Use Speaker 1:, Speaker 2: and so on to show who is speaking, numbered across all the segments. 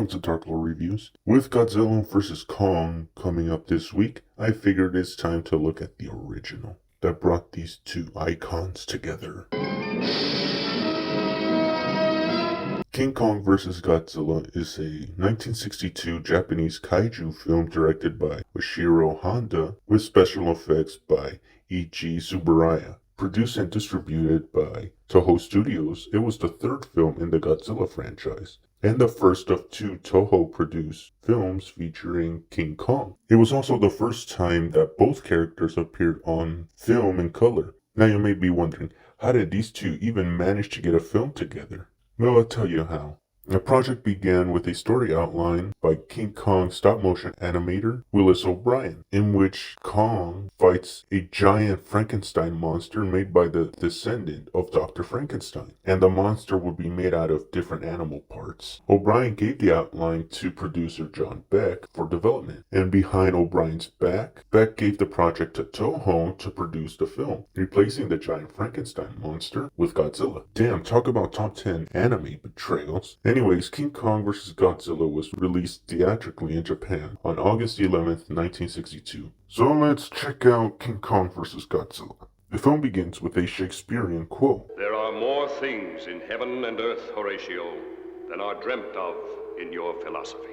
Speaker 1: welcome to Dark Lore Reviews. With Godzilla vs. Kong coming up this week, I figured it's time to look at the original that brought these two icons together. King Kong vs. Godzilla is a 1962 Japanese kaiju film directed by Oshiro Honda with special effects by E.G. Tsuburaya. Produced and distributed by Toho Studios, it was the third film in the Godzilla franchise, and the first of two Toho-produced films featuring King Kong. It was also the first time that both characters appeared on film in color. Now you may be wondering, how did these two even manage to get a film together? Well, I'll tell you how. The project began with a story outline by King Kong stop-motion animator Willis O'Brien, in which Kong fights a giant Frankenstein monster made by the descendant of Dr. Frankenstein, and the monster would be made out of different animal parts. O'Brien gave the outline to producer John Beck for development, and behind O'Brien's back, Beck gave the project to Toho to produce the film, replacing the giant Frankenstein monster with Godzilla. Damn, talk about top 10 anime betrayals. Anyways, King Kong vs. Godzilla was released theatrically in Japan on August 11th, 1962. So let's check out King Kong vs. Godzilla. The film begins with a Shakespearean quote.
Speaker 2: There are more things in heaven and earth, Horatio, than are dreamt of in your philosophy.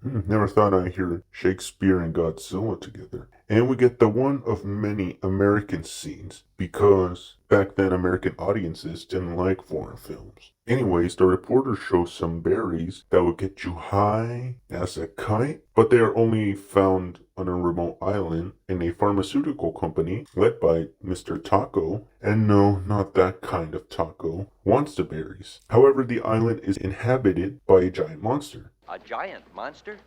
Speaker 1: Never thought I'd hear Shakespeare and Godzilla together. And we get the one of many American scenes, because back then American audiences didn't like foreign films. Anyways, the reporter shows some berries that will get you high as a kite, but they are only found on a remote island in a pharmaceutical company led by Mr. Taco, and no, not that kind of taco, wants the berries. However, the island is inhabited by a giant monster.
Speaker 3: A giant monster?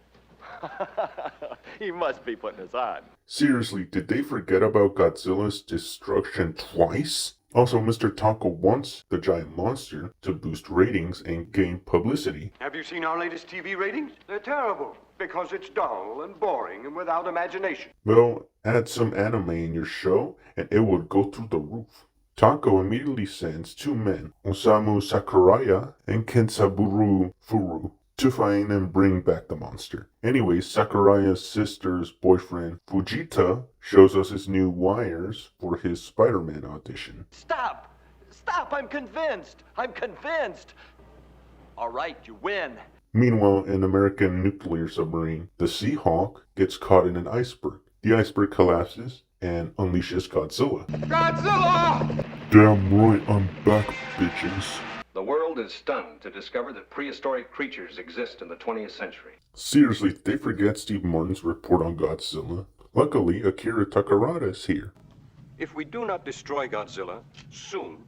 Speaker 3: He must be putting us on.
Speaker 1: Seriously, did they forget about Godzilla's destruction twice? Also, Mr. Taco wants the giant monster to boost ratings and gain publicity.
Speaker 4: Have you seen our latest TV ratings? They're terrible, because it's dull and boring and without imagination.
Speaker 1: Well, add some anime in your show, and it would go through the roof. Taco immediately sends two men, Osamu Sakuraya and Kensaburo Furu, to find and bring back the monster. Anyways, Sakuraya's sister's boyfriend, Fujita, shows us his new wires for his Spider-Man audition.
Speaker 3: Stop! Stop! I'm convinced! I'm convinced! All right, you win.
Speaker 1: Meanwhile, an American nuclear submarine, the Seahawk, gets caught in an iceberg. The iceberg collapses and unleashes Godzilla.
Speaker 4: Godzilla!
Speaker 1: Damn right, I'm back, bitches.
Speaker 5: The world is stunned to discover that prehistoric creatures exist in the 20th century.
Speaker 1: Seriously, did they forget Steve Martin's report on Godzilla? Luckily, Akira Takarada is here.
Speaker 4: If we do not destroy Godzilla soon,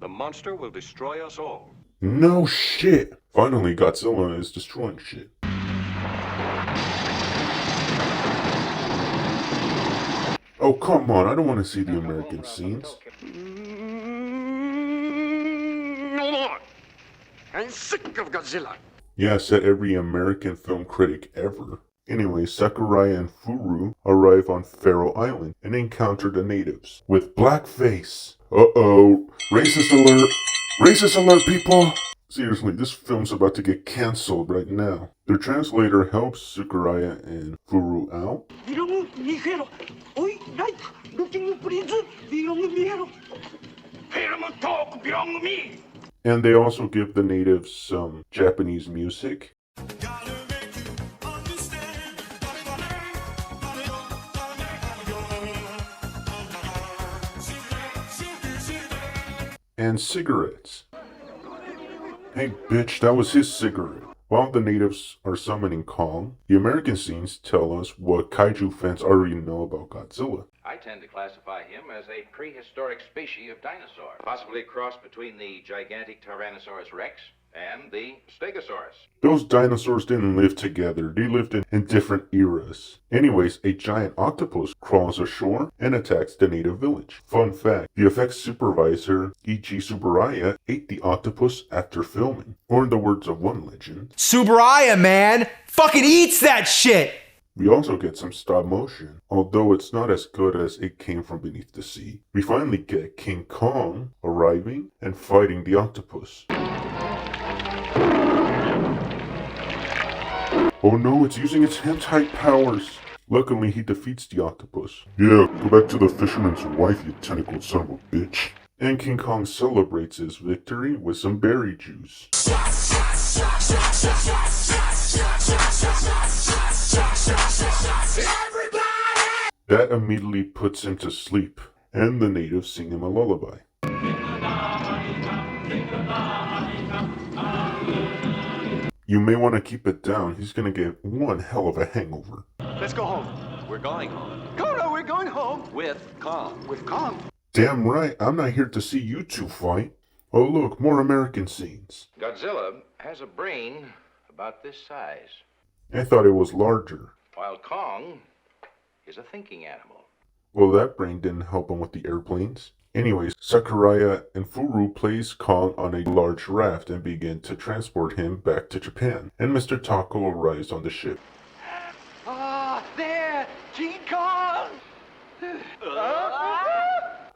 Speaker 4: the monster will destroy us all.
Speaker 1: No shit! Finally, Godzilla is destroying shit. Oh, come on, I don't want to see the American scenes.
Speaker 4: No more! I'm sick of Godzilla.
Speaker 1: Yeah, said every American film critic ever. Anyway, Sakurai and Furu arrive on Faroe Island and encounter the natives with blackface. Uh-oh. Racist alert. Racist alert, people. Seriously, this film's about to get cancelled right now. The translator helps Sakuraya and Furu out. And they also give the natives some Japanese music. And cigarettes. Hey bitch, that was his cigarette. While the natives are summoning Kong, the American scenes tell us what kaiju fans already know about Godzilla.
Speaker 6: I tend to classify him as a prehistoric species of dinosaur, possibly a cross between the gigantic Tyrannosaurus rex and the Stegosaurus.
Speaker 1: Those dinosaurs didn't live together, they lived in different eras. Anyways, a giant octopus crawls ashore and attacks the native village. Fun fact, the effects supervisor, E.G. Tsuburaya, ate the octopus after filming. Or in the words of one legend,
Speaker 7: Tsuburaya, man! Fucking eats that shit!
Speaker 1: We also get some stop motion, although it's not as good as It Came From Beneath the Sea. We finally get King Kong arriving and fighting the octopus. Oh no, it's using its hentai powers. Luckily, he defeats the octopus. Yeah, go back to the fisherman's wife, you tentacled son of a bitch. And King Kong celebrates his victory with some berry juice. That immediately puts him to sleep, and the natives sing him a lullaby. You may want to keep it down, he's gonna get one hell of a hangover.
Speaker 3: Let's go home. We're going home. No, we're going home. With Kong. With Kong.
Speaker 1: Damn right, I'm not here to see you two fight. Oh look, more American scenes.
Speaker 6: Godzilla has a brain about this size,
Speaker 1: I thought it was larger.
Speaker 6: while Kong is a thinking animal.
Speaker 1: Well, that brain didn't help him with the airplanes. Anyways, Sakuraya and Furu place Kong on a large raft and begin to transport him back to Japan. And Mr. Taco arrives on the ship.
Speaker 3: Ah, there! King Kong!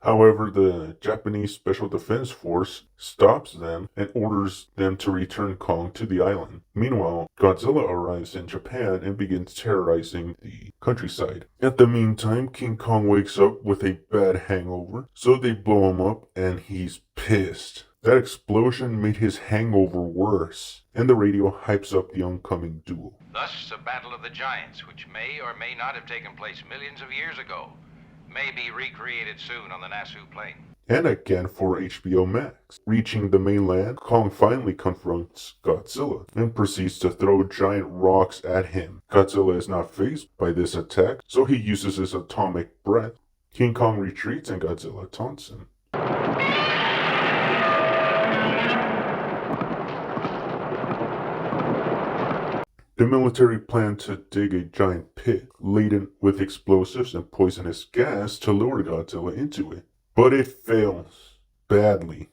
Speaker 1: However, the Japanese Special Defense Force stops them and orders them to return Kong to the island. Meanwhile, Godzilla arrives in Japan and begins terrorizing the countryside. At the meantime, King Kong wakes up with a bad hangover, so they blow him up and he's pissed. That explosion made his hangover worse, and the radio hypes up the oncoming duel.
Speaker 6: Thus, a battle of the giants, which may or may not have taken place millions of years ago, may be recreated soon on the Nasu Plain.
Speaker 1: And again for HBO Max. Reaching the mainland, Kong finally confronts Godzilla and proceeds to throw giant rocks at him. Godzilla is not fazed by this attack, so he uses his atomic breath. King Kong retreats and Godzilla taunts him. The military planned to dig a giant pit laden with explosives and poisonous gas to lure Godzilla into it. But it fails. Badly.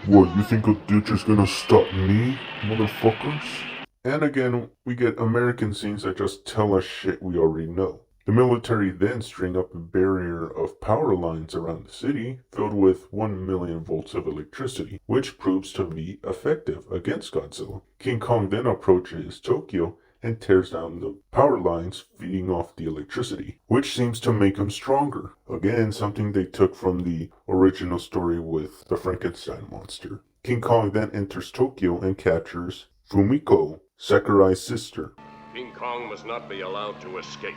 Speaker 1: What, you think a ditch is gonna stop me, motherfuckers? And again, we get American scenes that just tell us shit we already know. The military then string up a barrier of power lines around the city filled with 1 million volts of electricity, which proves to be effective against Godzilla. King Kong then approaches Tokyo and tears down the power lines feeding off the electricity, which seems to make him stronger. Again, something they took from the original story with the Frankenstein monster. King Kong then enters Tokyo and captures Fumiko, Sakurai's sister.
Speaker 2: King Kong must not be allowed to escape.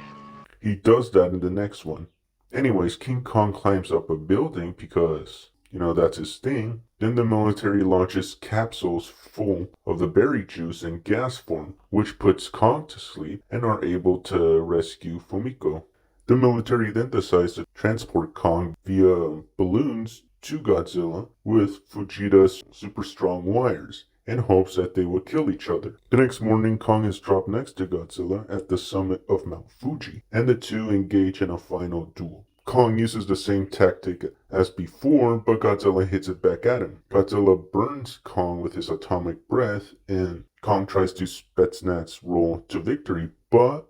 Speaker 1: He does that in the next one. Anyways, King Kong climbs up a building because, that's his thing. Then the military launches capsules full of the berry juice in gas form, which puts Kong to sleep and are able to rescue Fumiko. The military then decides to transport Kong via balloons to Godzilla with Fujita's super strong wires, in hopes that they would kill each other. The next morning, Kong is dropped next to Godzilla at the summit of Mount Fuji, and the two engage in a final duel. Kong uses the same tactic as before, but Godzilla hits it back at him. Godzilla burns Kong with his atomic breath, and Kong tries to Spetsnaz roll to victory, but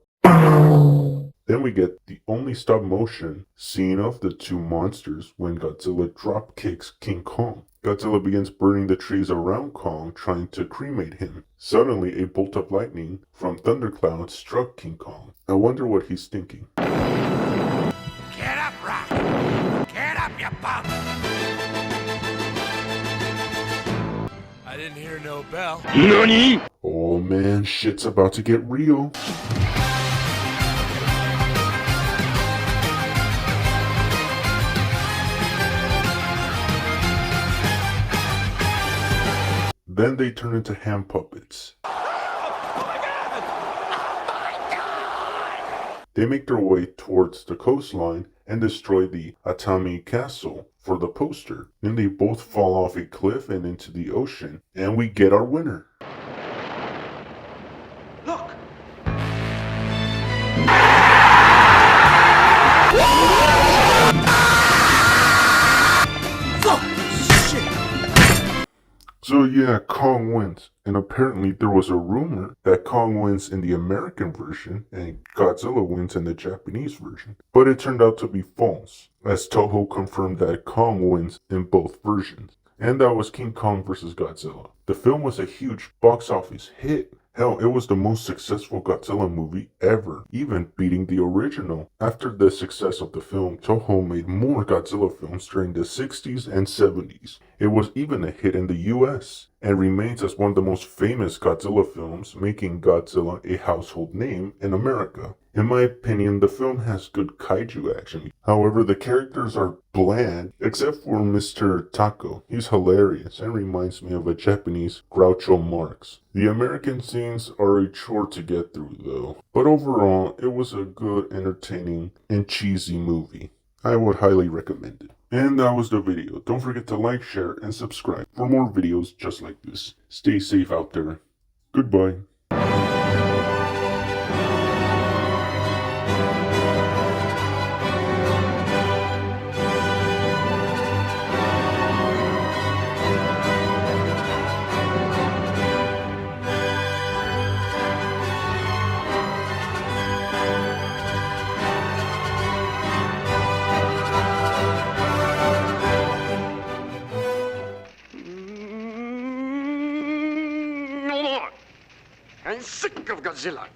Speaker 1: then we get the only stop motion scene of the two monsters when Godzilla drop kicks King Kong. Godzilla begins burning the trees around Kong, trying to cremate him. Suddenly, a bolt of lightning from thunderclouds struck King Kong. I wonder what he's thinking.
Speaker 7: Get up, Rock! Get up, you bum! I didn't hear no bell.
Speaker 2: NANI?
Speaker 1: Oh man, shit's about to get real. Then they turn into hand puppets. They make their way towards the coastline and destroy the Atami Castle for the poster. Then they both fall off a cliff and into the ocean, and we get our winner.
Speaker 3: Look!
Speaker 1: So yeah, Kong wins. And apparently there was a rumor that Kong wins in the American version and Godzilla wins in the Japanese version. But it turned out to be false, as Toho confirmed that Kong wins in both versions. And that was King Kong vs. Godzilla. The film was a huge box office hit, Hell, it was the most successful Godzilla movie ever, even beating the original. After the success of the film, Toho made more Godzilla films during the 60s and 70s. It was even a hit in the US, and remains as one of the most famous Godzilla films, making Godzilla a household name in America. In my opinion, the film has good kaiju action. However, the characters are bland, except for Mr. Tako. He's hilarious and reminds me of a Japanese Groucho Marx. The American scenes are a chore to get through though. But overall, it was a good, entertaining, and cheesy movie. I would highly recommend it. And that was the video. Don't forget to like, share, and subscribe for more videos just like this. Stay safe out there. Goodbye.
Speaker 2: No more! I'm sick of Godzilla.